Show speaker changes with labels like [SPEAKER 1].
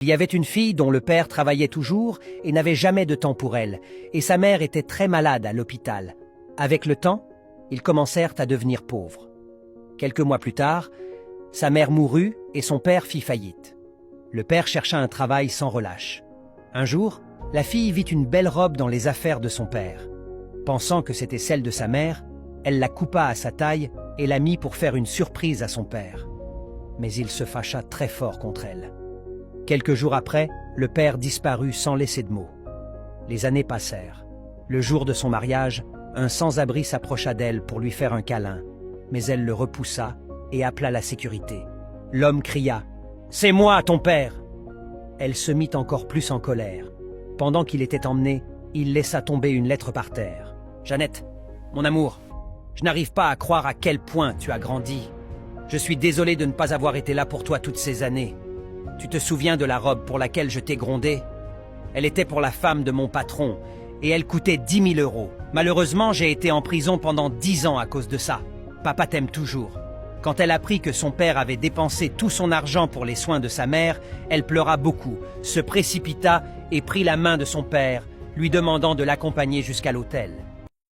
[SPEAKER 1] Il y avait une fille dont le père travaillait toujours et n'avait jamais de temps pour elle, et sa mère était très malade à l'hôpital. Avec le temps, ils commencèrent à devenir pauvres. Quelques mois plus tard, sa mère mourut et son père fit faillite. Le père chercha un travail sans relâche. Un jour, la fille vit une belle robe dans les affaires de son père. Pensant que c'était celle de sa mère, elle la coupa à sa taille et la mit pour faire une surprise à son père. Mais il se fâcha très fort contre elle. Quelques jours après, le père disparut sans laisser de mots. Les années passèrent. Le jour de son mariage, un sans-abri s'approcha d'elle pour lui faire un câlin, mais elle le repoussa et appela la sécurité. L'homme cria « C'est moi, ton père !» Elle se mit encore plus en colère. Pendant qu'il était emmené, il laissa tomber une lettre par terre. « Jeannette, mon amour, je n'arrive pas à croire à quel point tu as grandi. Je suis désolé de ne pas avoir été là pour toi toutes ces années. Tu te souviens de la robe pour laquelle je t'ai grondé? Elle était pour la femme de mon patron et elle coûtait 10 000 €. Malheureusement, j'ai été en prison pendant 10 ans à cause de ça. Papa t'aime toujours. » Quand elle apprit que son père avait dépensé tout son argent pour les soins de sa mère, elle pleura beaucoup, se précipita et prit la main de son père, lui demandant de l'accompagner jusqu'à l'hôtel.